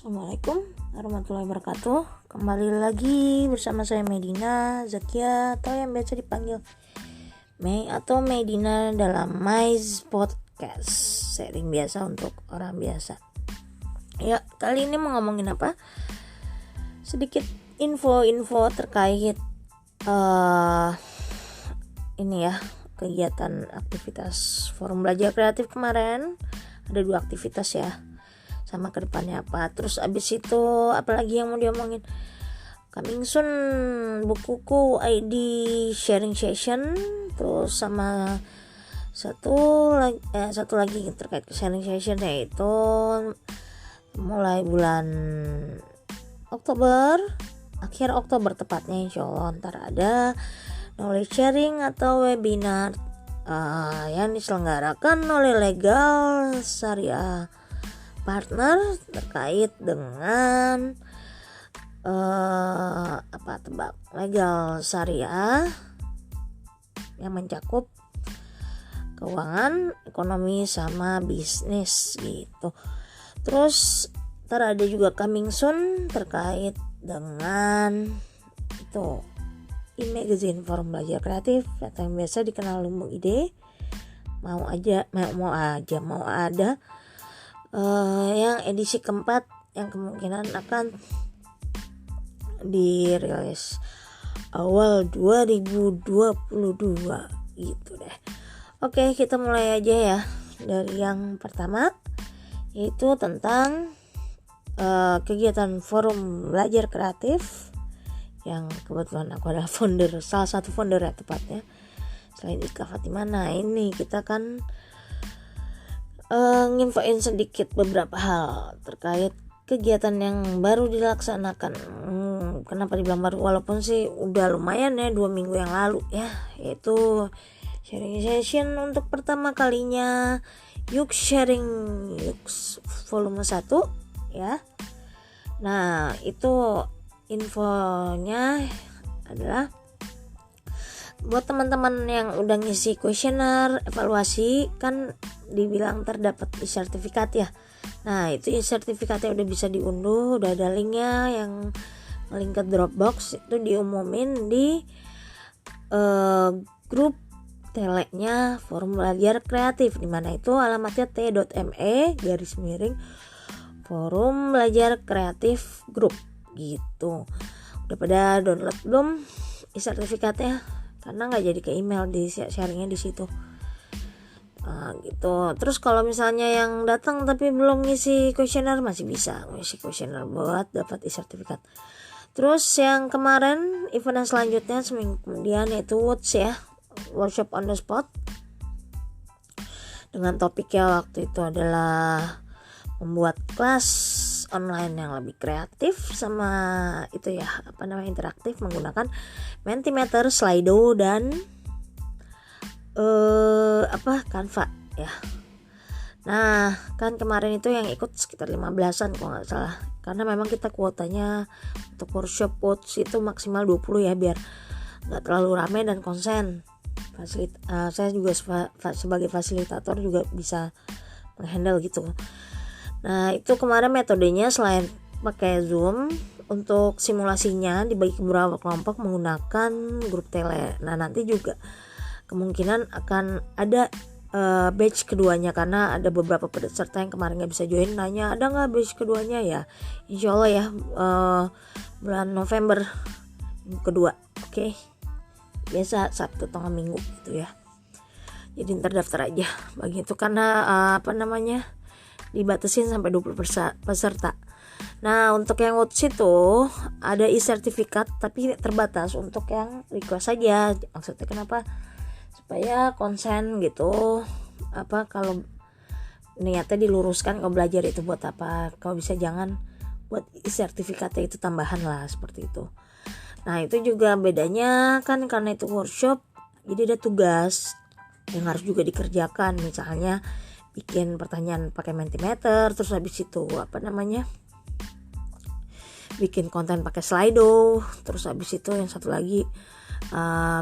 Assalamualaikum warahmatullahi wabarakatuh. Kembali lagi bersama saya Medina Zakia, atau yang biasa dipanggil Mei atau Medina dalam Mais Podcast, sharing biasa untuk orang biasa. Ya, kali ini mau ngomongin apa? Sedikit info terkait ini ya, kegiatan aktivitas forum belajar kreatif kemarin. Ada 2 aktivitas ya, sama kedepannya apa. Terus abis itu apalagi yang mau diomongin, coming soon bukuku ID sharing session. Terus sama satu lagi terkait sharing session, yaitu mulai bulan Oktober, akhir Oktober tepatnya, insya Allah ntar ada knowledge sharing atau webinar yang diselenggarakan oleh Legal Syariah Partner terkait dengan legal syariah yang mencakup keuangan, ekonomi sama bisnis gitu. Terus ntar ada juga coming soon terkait dengan itu e-magazine forum belajar kreatif atau yang biasa dikenal Lumbung Ide. Mau ada yang edisi keempat yang kemungkinan akan dirilis awal 2022 gitu deh. Oke, kita mulai aja ya dari yang pertama, yaitu tentang kegiatan forum belajar kreatif yang kebetulan aku adalah salah satu founder ya tepatnya, selain Ika Fatimah. Nah, ini kita kan nginfoin sedikit beberapa hal terkait kegiatan yang baru dilaksanakan. Kenapa dibilang baru, walaupun sih udah lumayan ya 2 minggu yang lalu ya, yaitu sharing session untuk pertama kalinya Yuk Sharing volume 1 ya. Nah, itu infonya adalah buat teman-teman yang udah ngisi kuesioner evaluasi, kan dibilang terdapat e-sertifikat ya. Nah, itu e-sertifikatnya udah bisa diunduh, udah ada linknya yang link ke Dropbox, itu diumumin di grup teleknya forum belajar kreatif, dimana itu alamatnya t.me/forum belajar kreatif grup gitu. Udah pada download belum e-sertifikatnya? Karena nggak jadi ke email, di sharingnya di situ. Gitu. Terus kalau misalnya yang datang tapi belum ngisi kuesioner, masih bisa ngisi kuesioner buat dapat e-sertifikat. Terus yang kemarin, event yang selanjutnya seminggu kemudian, yaitu WOTS ya, workshop on the spot, dengan topiknya waktu itu adalah membuat kelas online yang lebih kreatif sama itu ya, interaktif menggunakan Mentimeter, Slido dan Canva ya. Nah, kan kemarin itu yang ikut sekitar 15-an kalau nggak salah, karena memang kita kuotanya untuk workshop WOTS itu maksimal 20 ya, biar nggak terlalu ramai dan konsen. Saya juga sebagai fasilitator juga bisa menghandle gitu. Nah, itu kemarin metodenya selain pakai Zoom, untuk simulasinya dibagi ke beberapa kelompok menggunakan grup tele. Nah, nanti juga kemungkinan akan ada batch keduanya, karena ada beberapa peserta yang kemarin gak bisa join, nanya ada gak batch keduanya ya. Insya Allah ya, bulan November minggu kedua. Oke. Biasa Sabtu tengah minggu gitu ya. Jadi terdaftar aja bagi itu, karena dibatasin sampai 20 peserta. Nah, untuk yang WOTS itu ada e-sertifikat tapi terbatas untuk yang request saja. Maksudnya kenapa? Supaya konsen gitu. Kalau niatnya diluruskan, kalau belajar itu buat apa? Kalau bisa jangan buat e-sertifikatnya itu tambahan lah, seperti itu. Nah, itu juga bedanya kan, karena itu workshop, jadi ada tugas yang harus juga dikerjakan. Misalnya bikin pertanyaan pakai Mentimeter, terus habis itu bikin konten pakai Slido, terus habis itu yang satu lagi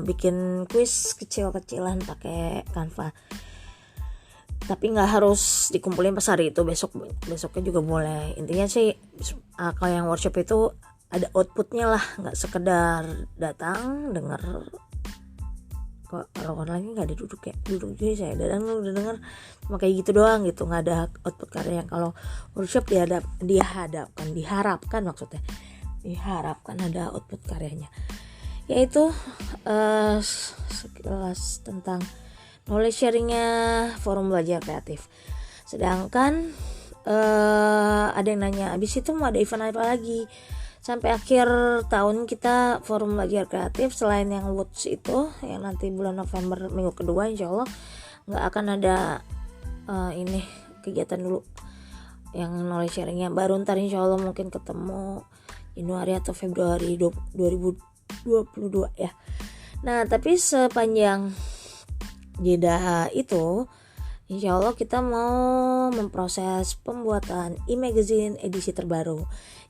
bikin kuis kecil-kecilan pakai Canva. tapi nggak harus dikumpulin pas hari itu, besoknya juga boleh. Intinya sih kalau yang workshop itu ada outputnya lah, nggak sekedar datang dengar. Kalau online nggak ada duduk juga saya udah dengar cuma kayak gitu doang gitu, nggak ada output karya. Yang kalau workshop diharapkan ada output karyanya, yaitu sekilas tentang knowledge sharingnya forum belajar kreatif. Sedangkan ada yang nanya abis itu mau ada event apa lagi. Sampai akhir tahun kita forum belajar kreatif selain yang Woods itu yang nanti bulan November minggu kedua, insya Allah nggak akan ada ini kegiatan dulu yang knowledge sharingnya. Baru ntar insya Allah mungkin ketemu Januari atau Februari 2022 ya. Nah tapi sepanjang jeda itu insya Allah kita mau memproses pembuatan e-magazine edisi terbaru.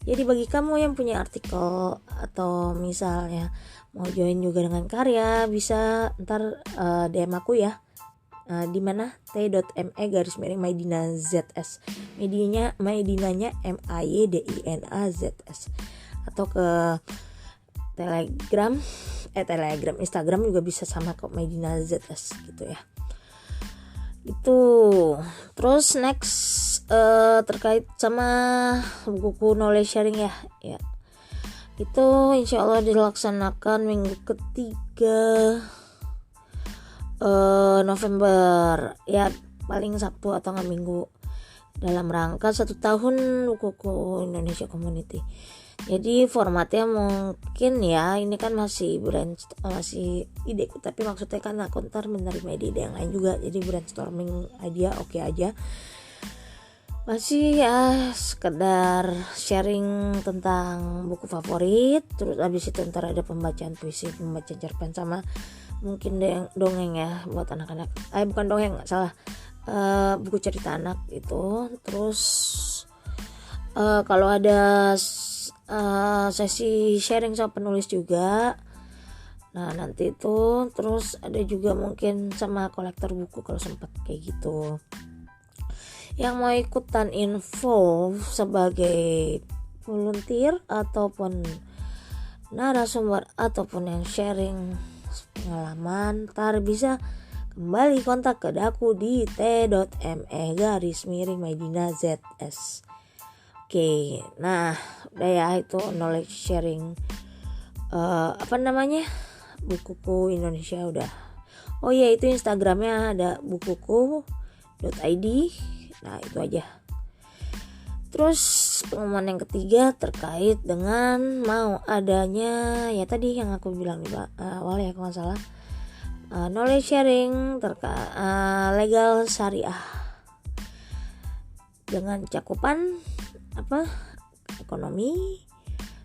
Jadi bagi kamu yang punya artikel atau misalnya mau join juga dengan karya, bisa ntar DM aku ya. Di mana t.me/maidinazs. Medinanya MAYDINAZS. Atau ke Telegram, Instagram juga bisa sama kok, maidinazs gitu ya. Itu terus next terkait sama buku knowledge sharing ya itu insya Allah dilaksanakan minggu ketiga November ya, paling Sabtu atau nggak Minggu, dalam rangka 1 tahun buku Indonesia Community. Jadi formatnya mungkin ya ini kan masih ide, tapi maksudnya kan aku ntar menerima ide yang lain juga, jadi brainstorming idea oke aja. Masih ya sekedar sharing tentang buku favorit, terus abis itu ntar ada pembacaan puisi, pembacaan cerpen, sama mungkin dongeng ya buat anak-anak. Bukan dongeng, salah, buku cerita anak itu. Terus kalau ada sesi sharing sama penulis juga, nah nanti itu. Terus ada juga mungkin sama kolektor buku kalau sempat kayak gitu. Yang mau ikutan info sebagai volunteer ataupun narasumber ataupun yang sharing pengalaman, ntar bisa kembali kontak ke aku di t.me/maidinazs. Oke, nah udah ya, itu knowledge sharing bukuku Indonesia udah. Oh iya, itu Instagramnya ada bukuku.id. Nah itu aja. Terus pengumuman yang ketiga terkait dengan mau adanya ya tadi yang aku bilang di awal ya kalau nggak salah, knowledge sharing terkait legal syariah dengan cakupan ekonomi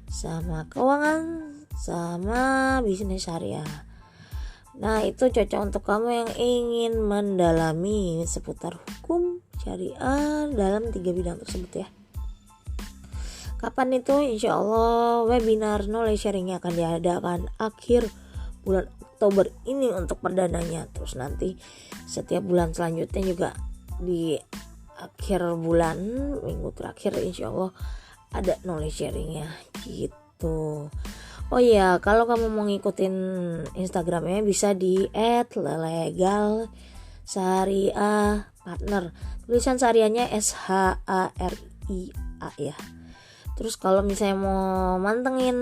sama keuangan sama bisnis syariah. Nah itu cocok untuk kamu yang ingin mendalami seputar hukum syariah dalam 3 bidang tersebut ya. Kapan itu? Insya Allah webinar knowledge sharingnya akan diadakan akhir bulan Oktober ini untuk perdananya. Terus nanti setiap bulan selanjutnya juga di akhir bulan minggu terakhir insya Allah ada knowledge sharingnya gitu. Oh iya, kalau kamu mau ngikutin Instagramnya bisa di @legalsyariahpartner. Tulisan syariahnya SHARIA ya. Terus kalau misalnya mau mantengin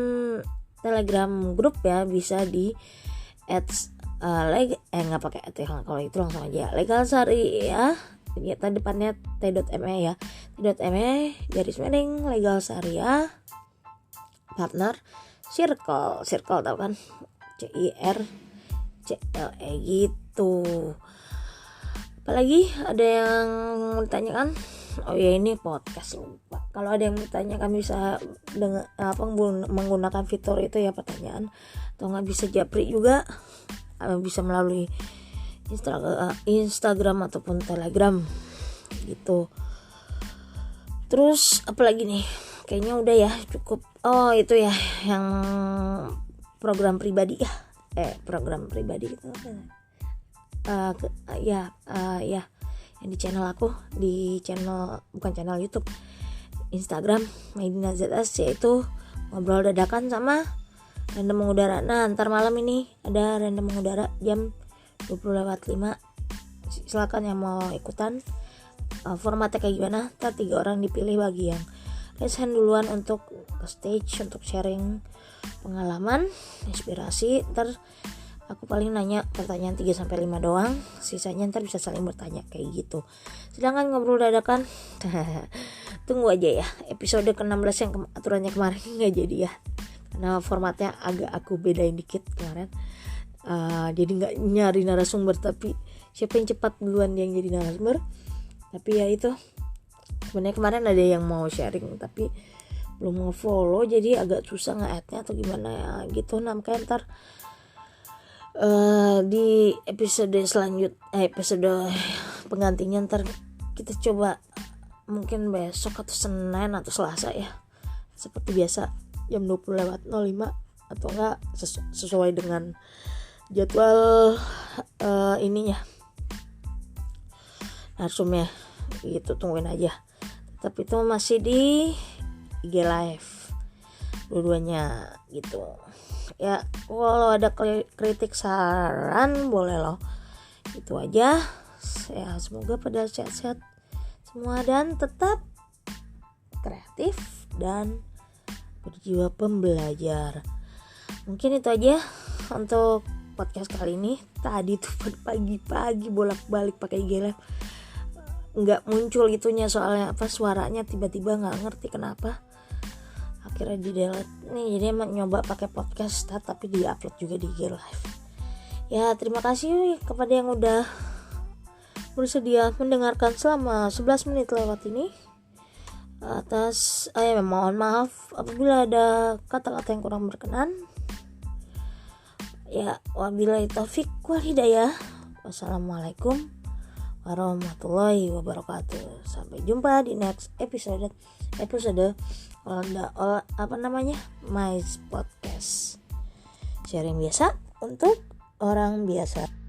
Telegram grup ya bisa di nggak pakai kalau itu langsung aja legal syariah ya, depannya t.me ya, t.me legal syariah partner circle tau kan, CIRCLE gitu. Apalagi ada yang ditanyakan? Oh ya, ini podcast lupa. Kalau ada yang bertanyakan bisa menggunakan fitur itu ya pertanyaan, atau nggak bisa japri juga, bisa melalui Instagram ataupun Telegram gitu. Terus apalagi nih? Kayaknya udah ya, cukup. Oh itu ya yang program pribadi ya, program pribadi gitu. yang di channel aku, di channel bukan channel YouTube, Instagram Maidina ZS, yaitu ngobrol dadakan sama random mengudara. Nah, ntar malam ini ada random mengudara jam 20:05. Silakan yang mau ikutan. Formatnya kayak gimana? Ntar 3 orang dipilih bagi yang raise hand duluan untuk ke stage untuk sharing pengalaman, inspirasi. Ntar aku paling nanya pertanyaan 3-5 doang, sisanya ntar bisa saling bertanya kayak gitu. Sedangkan ngobrol dadakan tunggu aja ya, episode ke-16 yang aturannya kemarin nggak jadi ya, karena formatnya agak aku bedain dikit kemarin. Jadi nggak nyari narasumber, tapi siapa yang cepat duluan yang jadi narasumber. Tapi ya itu, sebenarnya kemarin ada yang mau sharing tapi belum mau follow, jadi agak susah nge-add-nya atau gimana ya gitu. Nah, makanya ntar di episode episode penggantinya ntar kita coba mungkin besok atau Senin atau Selasa ya, seperti biasa jam 20:05 atau enggak sesuai dengan jadwal ininya narsumnya gitu. Tungguin aja, tapi itu masih di IG live dua-duanya gitu ya. Kalau ada kritik saran boleh loh. Itu aja ya, semoga pada sehat-sehat semua dan tetap kreatif dan berjiwa pembelajar. Mungkin itu aja untuk podcast kali ini. Tadi tuh pagi-pagi bolak-balik pakai IG live nggak muncul itunya, soalnya suaranya tiba-tiba nggak ngerti kenapa, akhirnya di delete nih. Jadi emang nyoba pakai podcast tapi di upload juga di IG live ya. Terima kasih kepada yang udah bersedia mendengarkan selama 11 menit lewat ini. Atas mohon maaf apabila ada kata-kata yang kurang berkenan ya. Wabillahi taufik wal hidayah. Wassalamualaikum warahmatullahi wabarakatuh. Sampai jumpa di next episode My Podcast, sharing biasa untuk orang biasa.